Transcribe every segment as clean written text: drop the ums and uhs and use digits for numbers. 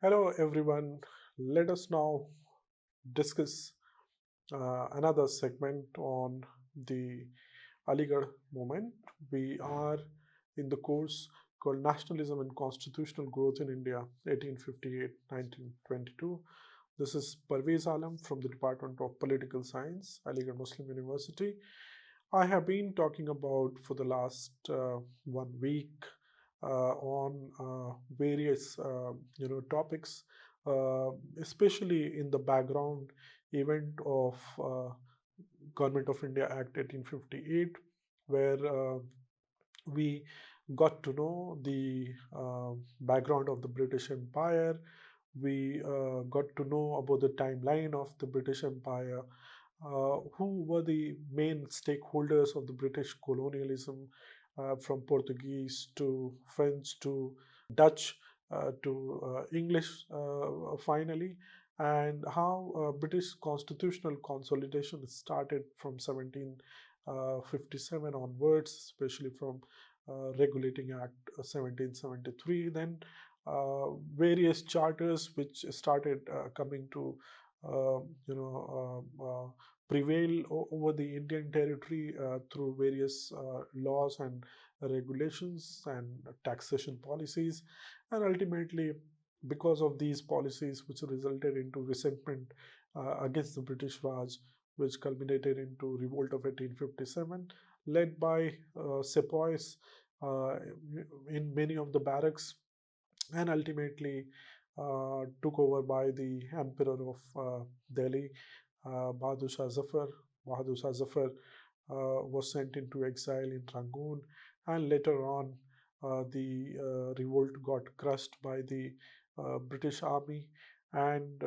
Hello, everyone. Let us now discuss another segment on the Aligarh movement. We are in the course called Nationalism and Constitutional Growth in India, 1858-1922. This is Parvez Alam from the Department of Political Science, Aligarh Muslim University. I have been talking about for the last 1 week on various topics, especially in the background event of Government of India Act 1858, where we got to know the background of the British Empire. We got to know about the timeline of the British Empire, who were the main stakeholders of the British colonialism, from Portuguese to French to Dutch to English finally, and how British constitutional consolidation started from 1757 onwards, especially from Regulating Act 1773. Then various charters which started coming to uh, you know prevail over the Indian territory through various laws and regulations and taxation policies, and ultimately because of these policies which resulted into resentment against the British Raj, which culminated into revolt of 1857 led by sepoys uh, in many of the barracks, and ultimately took over by the emperor of Delhi, Bahadur Shah Zafar. Bahadur Shah Zafar was sent into exile in Rangoon, and later on, the revolt got crushed by the British Army, and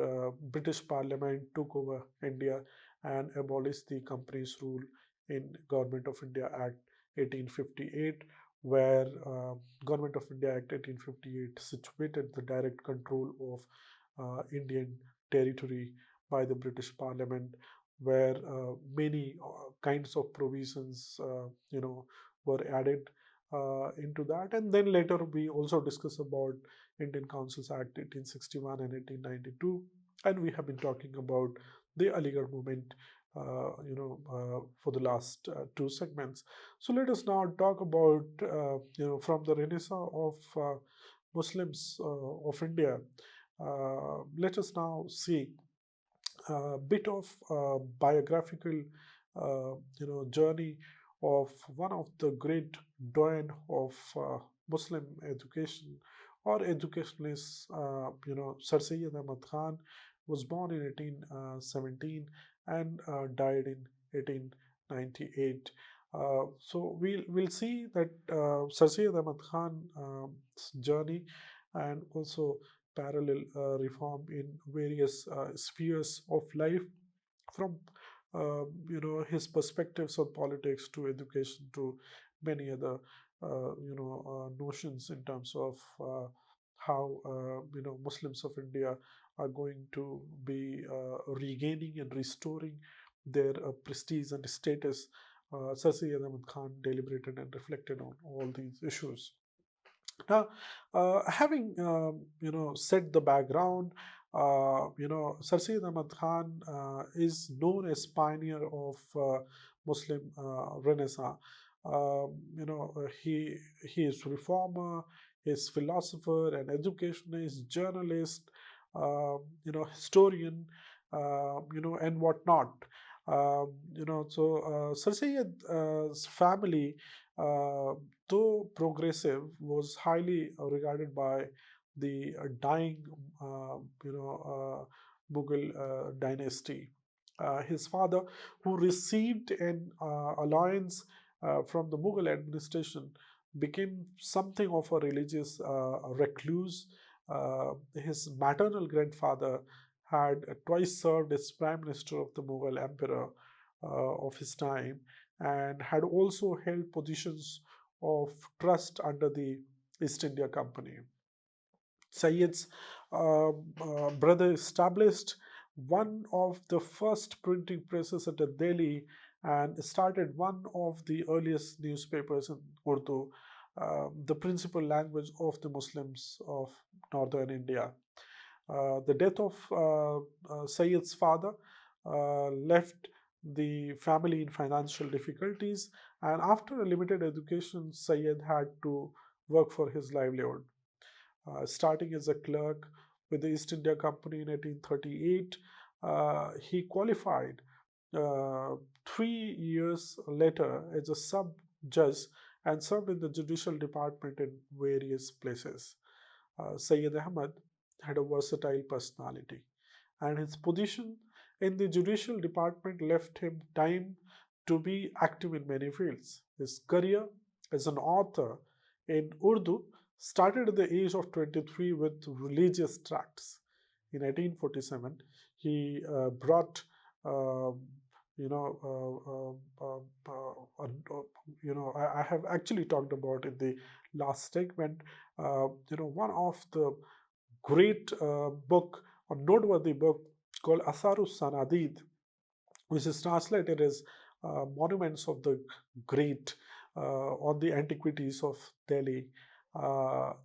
British Parliament took over India and abolished the company's rule in Government of India Act 1858, where Government of India Act 1858 situated the direct control of Indian territory by the British Parliament, where many kinds of provisions, were added into that. And then later we also discuss about Indian Councils Act 1861 and 1892, and we have been talking about the Aligarh movement, for the last two segments. So let us now talk about, from the Renaissance of Muslims of India. Let us now see a bit of biographical, journey of one of the great doyen of Muslim education or educationalists, Sir Syed Ahmad Khan, was born in 1817 and died in 1898. So we'll see that Sir Syed Ahmad Khan's journey and also parallel reform in various spheres of life, from his perspectives on politics to education to many other notions in terms of how Muslims of India are going to be regaining and restoring their prestige and status. Sir Syed Ahmad Khan deliberated and reflected on all these issues. Now, having set the background, Sir Syed Ahmad Khan is known as pioneer of Muslim Renaissance. He is reformer, he is philosopher, and educationist, journalist, historian, and whatnot. Sir Syed's family, uh, though progressive, was highly regarded by the dying, Mughal dynasty. His father, who received an alliance from the Mughal administration, became something of a religious recluse. His maternal grandfather had twice served as prime minister of the Mughal emperor of his time, and had also held positions of trust under the East India Company. Syed's brother established one of the first printing presses at Delhi and started one of the earliest newspapers in Urdu, the principal language of the Muslims of northern India. The death of Syed's father left the family in financial difficulties, and after a limited education, Syed had to work for his livelihood. Starting as a clerk with the East India Company in 1838, he qualified 3 years later as a sub judge and served in the judicial department in various places. Syed Ahmad had a versatile personality, and his position in the judicial department left him time to be active in many fields. His career as an author in Urdu started at the age of 23 with religious tracts. In 1847, he brought um, you know, I have actually talked about in the last segment, one of the great book or noteworthy book called Asarus Sanadid, which is translated as Monuments of the Great on the Antiquities of Delhi.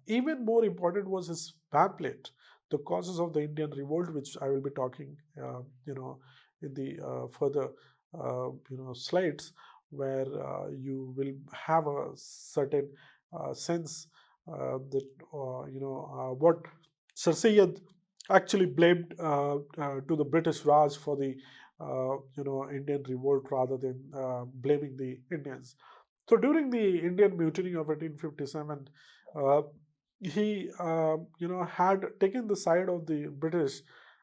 Even more important was his pamphlet, The Causes of the Indian Revolt, which I will be talking, in the further, slides, where you will have a certain sense that, what Sir Syed actually blamed to the British Raj for the Indian revolt rather than blaming the Indians. So during the Indian Mutiny of 1857, uh, he had taken the side of the British,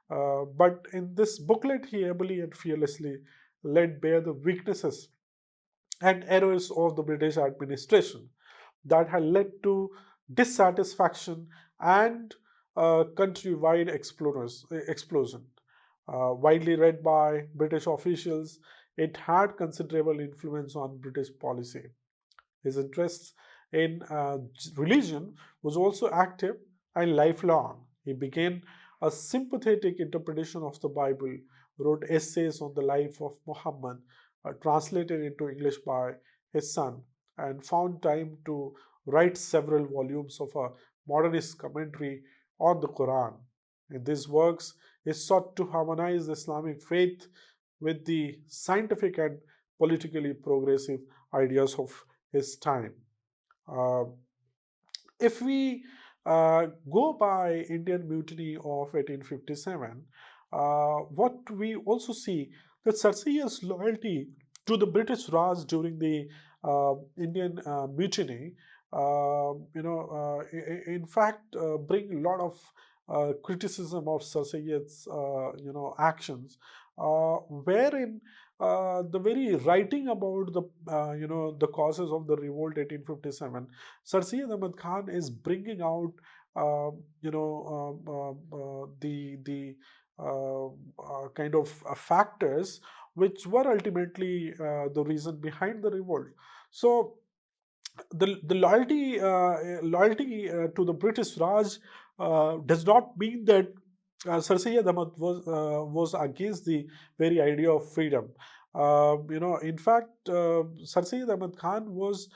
but in this booklet he ably and fearlessly laid bare the weaknesses and errors of the British administration that had led to dissatisfaction and countrywide explosion. Widely read by British officials, it had considerable influence on British policy. His interest in religion was also active and lifelong. He began a sympathetic interpretation of the Bible, wrote essays on the life of Muhammad, translated into English by his son, and found time to write several volumes of a modernist commentary on the Quran. In these works, he sought to harmonize the Islamic faith with the scientific and politically progressive ideas of his time. Uh, if we go by Indian Mutiny of 1857, what we also see that Sir Syed's loyalty to the British Raj during the Indian Mutiny, in fact, bring a lot of criticism of Sir Syed's, actions, wherein the very writing about the the causes of the revolt 1857, Sir Syed Ahmad Khan is bringing out the kind of factors which were ultimately the reason behind the revolt. So the loyalty to the British Raj does not mean that Sir Syed Ahmad was against the very idea of freedom. In fact, Sir Syed Ahmad Khan was,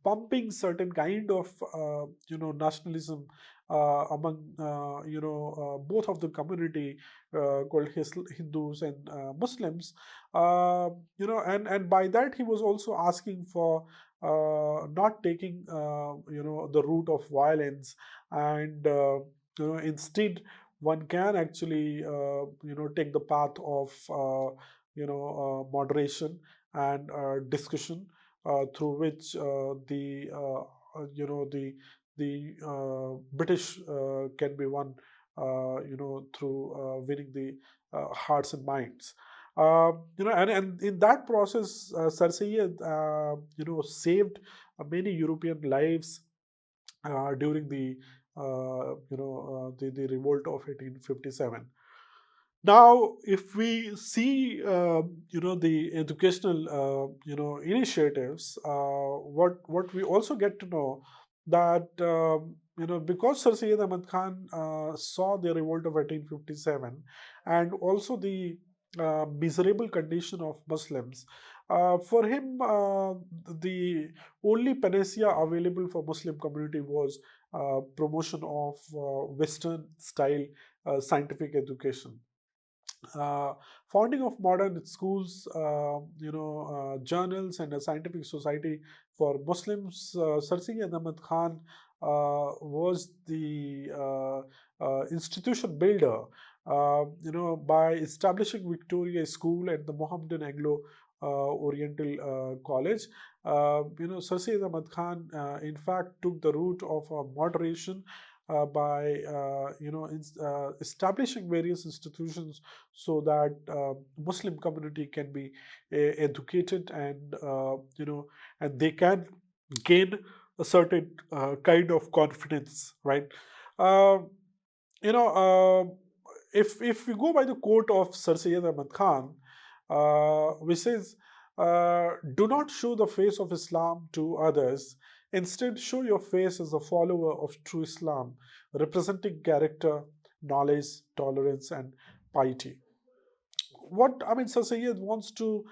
pumping certain kind of, nationalism among, both of the community called Hindus and Muslims. And by that he was also asking for not taking, the route of violence, and instead one can actually take the path of moderation and discussion, through which the British can be won, through winning the hearts and minds. And in that process, Sir Syed, saved many European lives during the revolt of 1857. Now, if we see, the educational, initiatives, what we also get to know that, because Sir Syed Ahmad Khan saw the revolt of 1857 and also the miserable condition of Muslims, For him, the only panacea available for Muslim community was promotion of Western style scientific education. uh, Founding of modern schools, journals, and a scientific society for Muslims. Sir Syed Ahmad Khan was the institution builder. By establishing Victoria School and the Mohammedan Anglo Oriental College, Sir Syed Ahmad Khan, in fact, took the route of moderation by establishing various institutions so that Muslim community can be educated, and and they can gain a certain kind of confidence, right? Uh, you know, if we go by the quote of Sir Syed Ahmad Khan, which says, "Do not show the face of Islam to others. Instead, show your face as a follower of true Islam, representing character, knowledge, tolerance, and piety." What I mean, Sir Syed wants to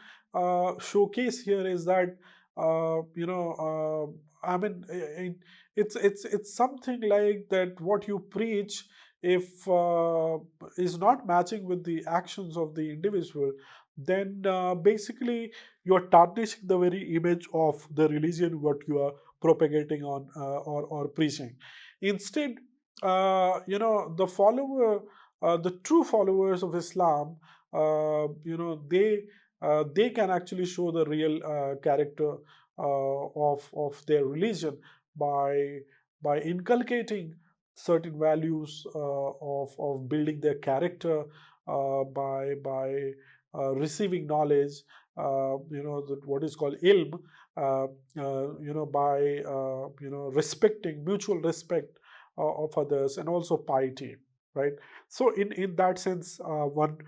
showcase here is that I mean, it's something like that. What you preach, if is not matching with the actions of the individual, then basically you are tarnishing the very image of the religion what you are propagating on or preaching. Instead, the follower, the true followers of Islam, they can actually show the real character of their religion by inculcating certain values of building their character, by receiving knowledge, what is called ilm, by respecting, mutual respect of others, and also piety, right? So in that sense, one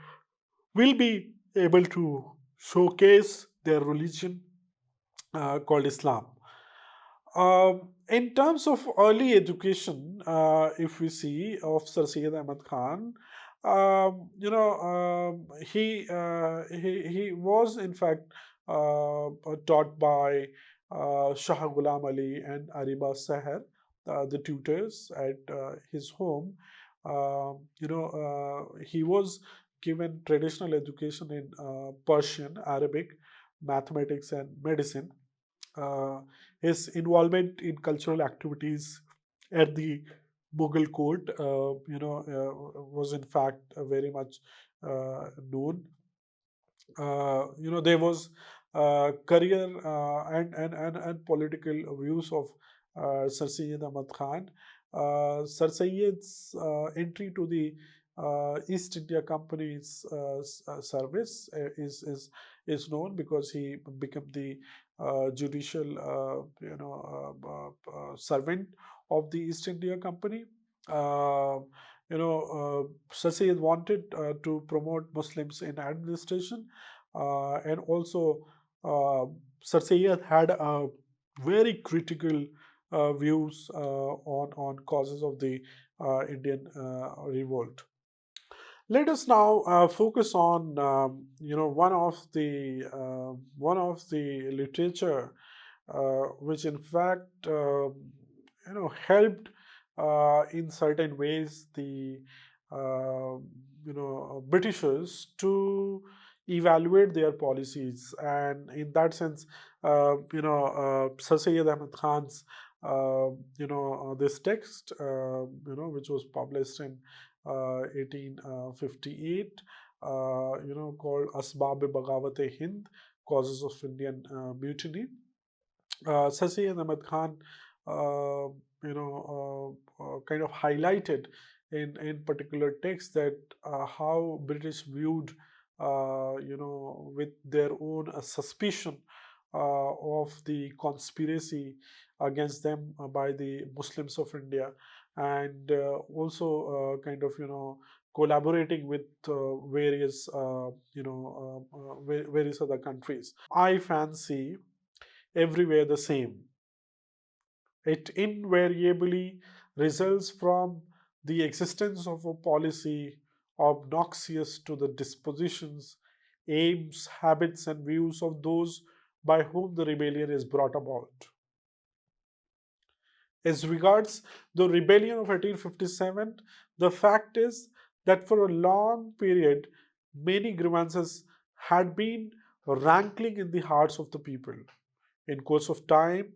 will be able to showcase their religion called Islam. In terms of early education, if we see of Sir Syed Ahmad Khan, he was in fact taught by Shah Ghulam Ali and Ariba Seher, the tutors at his home. He was given traditional education in Persian, Arabic, mathematics, and medicine. uh, his involvement in cultural activities at the Mughal court, was in fact very much known. There was career and political views of Sir Syed Ahmad Khan. Sir Syed's entry to the East India Company's service is known because he became the judicial servant of the East India Company. Uh, Sir Syed wanted to promote Muslims in administration, and also Sir Syed had a very critical views on causes of the Indian revolt. Let us now focus on one of the literature which in fact helped in certain ways the Britishers to evaluate their policies, and in that sense, Sir Syed Ahmad Khan's this text, which was published in 1858, called Asbab Bagawat Hind, Causes of Indian Mutiny. Sir Syed Ahmad Khan, kind of highlighted in particular text that how British viewed, with their own suspicion of the conspiracy against them by the Muslims of India, and also kind of collaborating with various various other countries. I fancy everywhere the same. It invariably results from the existence of a policy obnoxious to the dispositions aims, habits, and views of those by whom the rebellion is brought about. As regards the rebellion of 1857, the fact is that for a long period, many grievances had been rankling in the hearts of the people. In course of time,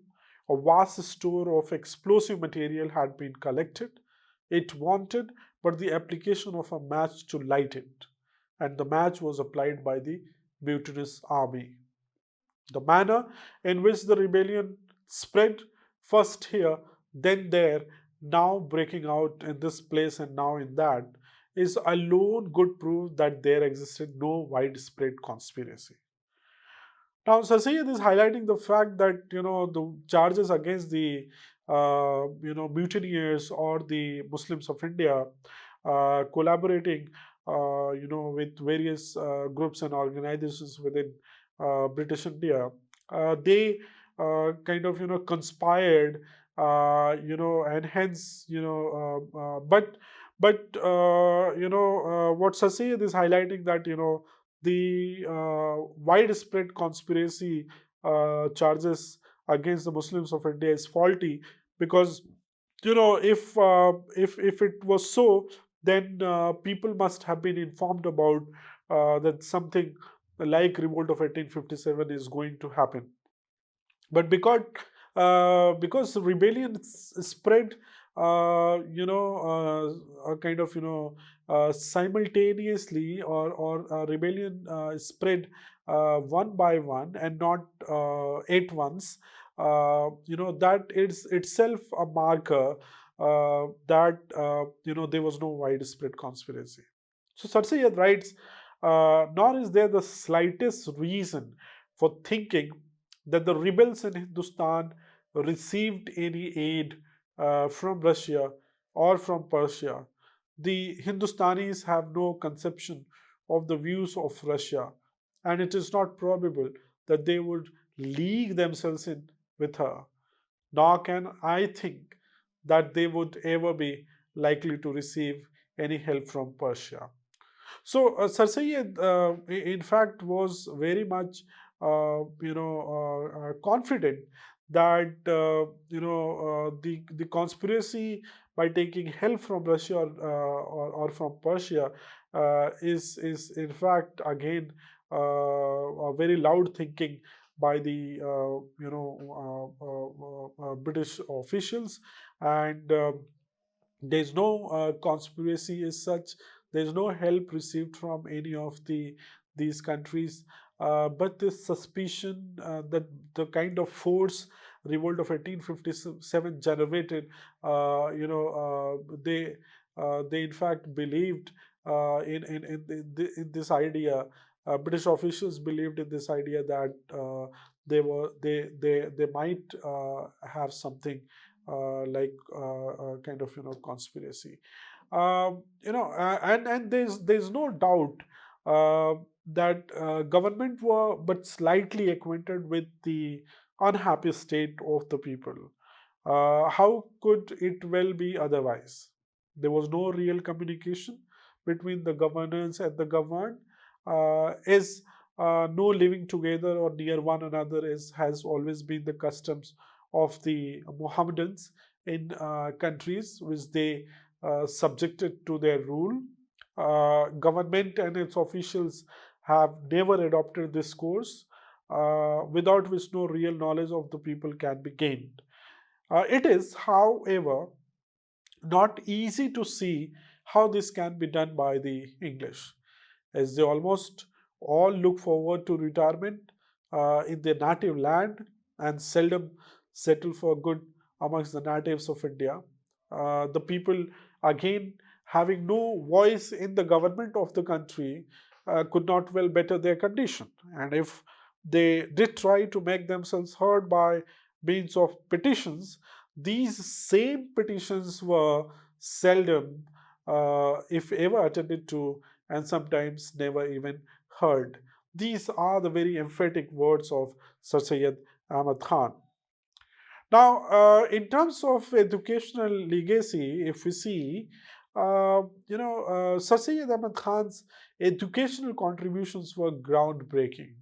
a vast store of explosive material had been collected. It wanted but the application of a match to light it, and the match was applied by the mutinous army. The manner in which the rebellion spread, first here, then there, now breaking out in this place and now in that, is alone good proof that there existed no widespread conspiracy. Now, Sir Syed is highlighting the fact that the charges against the mutineers or the Muslims of India collaborating with various groups and organizations within British India. They kind of conspired, and hence what Sir Syed is highlighting that the widespread conspiracy charges against the Muslims of India is faulty, because if it was so, then people must have been informed about that something like revolt of 1857 is going to happen. But because rebellion spread kind of simultaneously, or rebellion spread one by one and not at once, that is itself a marker that there was no widespread conspiracy. So Sarsayed writes, nor is there the slightest reason for thinking that the rebels in Hindustan received any aid from Russia or from Persia. The Hindustanis have no conception of the views of Russia, and it is not probable that they would league themselves in with her. Nor can I think that they would ever be likely to receive any help from Persia. So Sir Syed, in fact, was very much, confident that the conspiracy by taking help from Russia or from Persia is in fact again a very loud thinking by the British officials, and there's no conspiracy as such. There's no help received from any of these countries, but this suspicion that the kind of force revolt of 1857 generated, they in fact believed in this idea. British officials believed in this idea that they might have something kind of conspiracy. And there's no doubt that government were but slightly acquainted with the unhappy state of the people. How could it well be otherwise? There was no real communication between the governors and the governed. Is No living together or near one another is has always been the customs of the Mohammedans in countries which they subjected to their rule. Government and its officials have never adopted this course, without which no real knowledge of the people can be gained. It is, however, not easy to see how this can be done by the English, as they almost all look forward to retirement in their native land and seldom settle for good amongst the natives of India. The people, again, having no voice in the government of the country, could not well better their condition. And if they did try to make themselves heard by means of petitions, these same petitions were seldom, if ever, attended to, and sometimes never even heard. These are the very emphatic words of Sir Syed Ahmad Khan. Now, in terms of educational legacy, if we see, Sir Syed Ahmad Khan's educational contributions were groundbreaking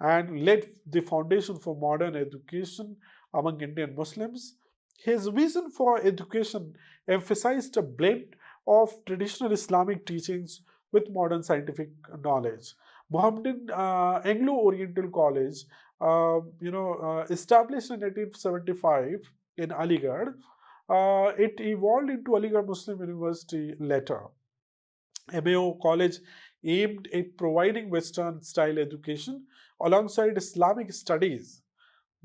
and laid the foundation for modern education among Indian Muslims. His vision for education emphasized a blend of traditional Islamic teachings with modern scientific knowledge. Mohammedan Anglo-Oriental College, established in 1875 in Aligarh, it evolved into Aligarh Muslim University later. MAO College aimed at providing Western style education alongside Islamic studies.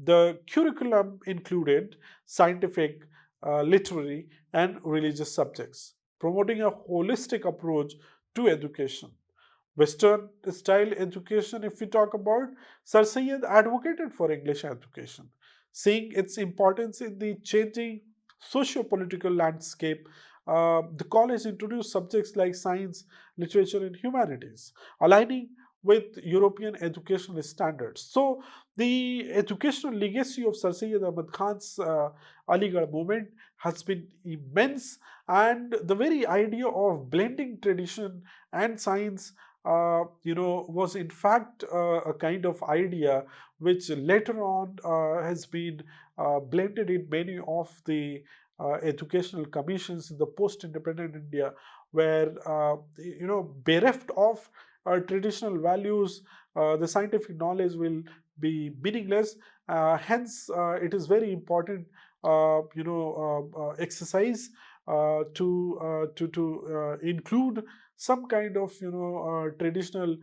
The curriculum included scientific, literary, and religious subjects, promoting a holistic approach to education. Western style education, if we talk about, Sir Syed advocated for English education, seeing its importance in the changing socio-political landscape. The college introduced subjects like science, literature, and humanities, aligning with European educational standards. So, the educational legacy of Sir Syed Ahmad Khan's Aligarh movement has been immense, and the very idea of blending tradition and science was in fact a kind of idea which later on has been blended in many of the educational commissions in the post-independent India, where bereft of traditional values, the scientific knowledge will be meaningless. Hence, it is very important, exercise to include some kind of traditional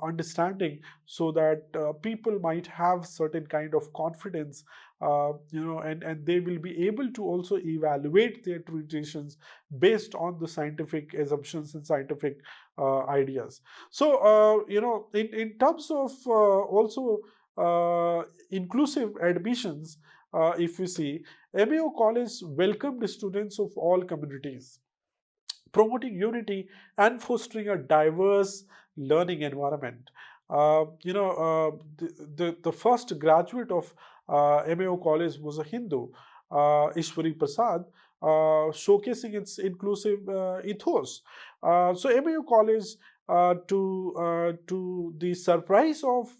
understanding, so that people might have certain kind of confidence, and they will be able to also evaluate their traditions based on the scientific assumptions and scientific ideas. So in terms of also inclusive admissions, if you see, MAO College welcomed students of all communities, promoting unity and fostering a diverse learning environment. The first graduate of MAO College was a Hindu, Ishwari Prasad, showcasing its inclusive ethos. So MAO College, to the surprise of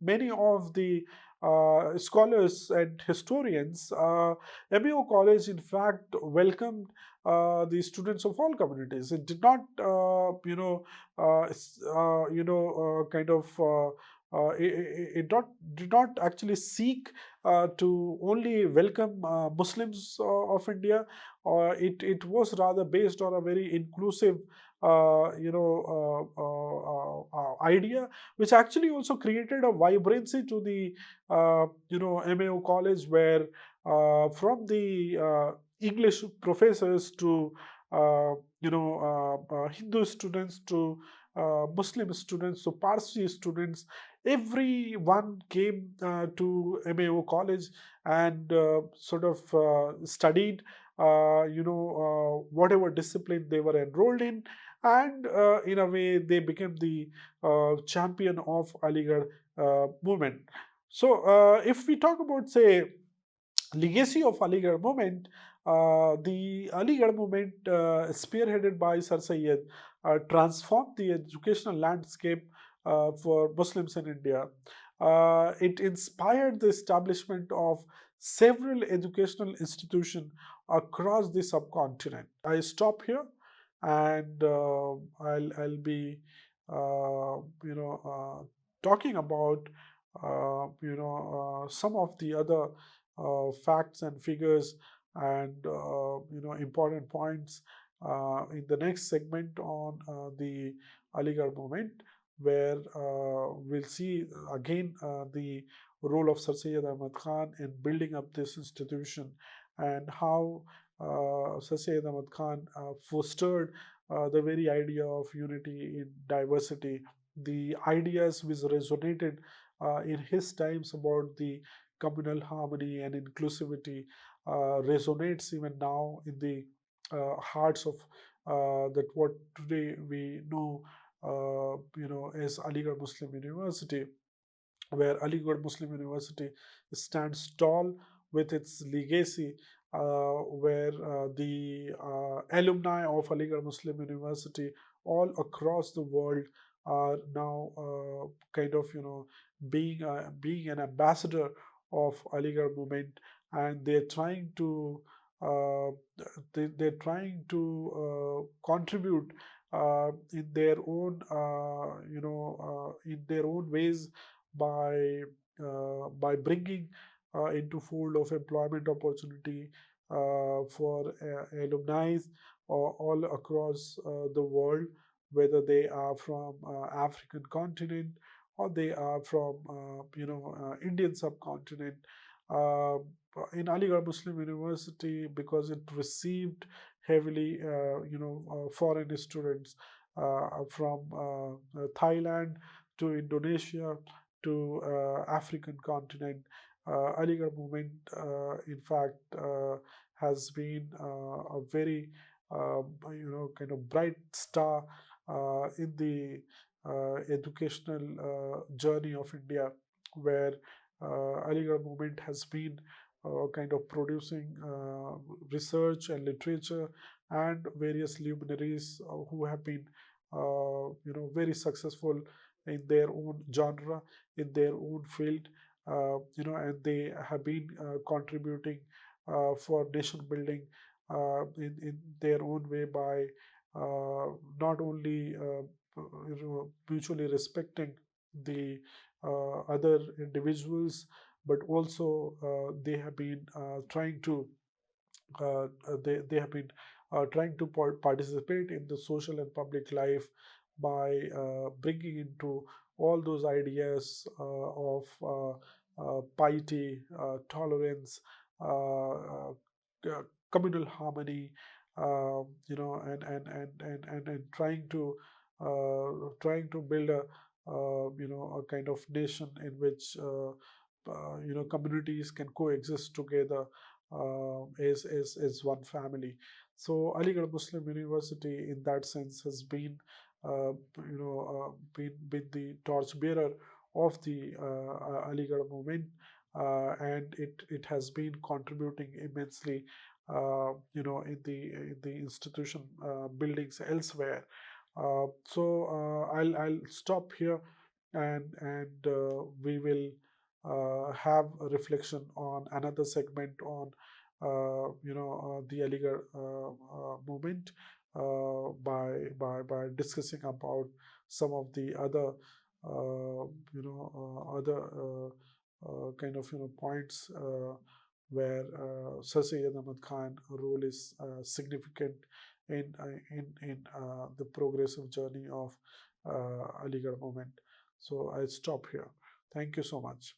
many of the scholars and historians, MAO College in fact welcomed the students of all communities. It did not, kind of. Did not actually seek to only welcome Muslims of India, or it was rather based on a very inclusive idea, which actually also created a vibrancy to the MAO College, where from the English professors to Hindu students to Muslim students to Parsi students, everyone came to MAO College and sort of studied whatever discipline they were enrolled in, and in a way they became the champion of Aligarh movement. So if we talk about, say, legacy of Aligarh movement, the Aligarh movement, spearheaded by Sir Syed, transformed the educational landscape for Muslims in India. It inspired the establishment of several educational institutions across the subcontinent. I stop here, and I'll be talking about some of the other facts and figures and important points in the next segment on the Aligarh movement, where we'll see again the role of Sir Syed Ahmad Khan in building up this institution, and how Sir Syed Ahmad Khan fostered the very idea of unity in diversity, the ideas which resonated in his times about the communal harmony and inclusivity resonates even now in the hearts of that what today we know, as Aligarh Muslim University, where Aligarh Muslim University stands tall with its legacy where the alumni of Aligarh Muslim University all across the world are now kind of being an ambassador of Aligarh movement, and they're trying to uh, they're trying to contribute in their own in their own ways by bringing into fold of employment opportunity for alumni all across the world, whether they are from African continent or they are from Indian subcontinent. Uh, in Aligarh Muslim University, because it received heavily foreign students from Thailand to Indonesia to African continent. Aligarh movement, in fact, has been a very kind of bright star in the educational journey of India, where Aligarh movement has been kind of producing research and literature and various luminaries who have been very successful in their own genre, in their own field, and they have been contributing for nation building in their own way by not only mutually respecting the other individuals, but also they have been trying to they have been trying to participate in the social and public life by bringing into all those ideas of piety, tolerance, communal harmony, and trying to build a a kind of nation in which communities can coexist together as one family. So Aligarh Muslim University, in that sense, has been been the torchbearer of the Aligarh movement, and it has been contributing immensely, in the institution buildings elsewhere. I'll stop here, and we will have a reflection on another segment on the Aligarh movement by discussing about some of the other other kind of points where Sir Syed Ahmad Khan role is significant in the progressive journey of Aligarh movement. So I stop here. Thank you so much.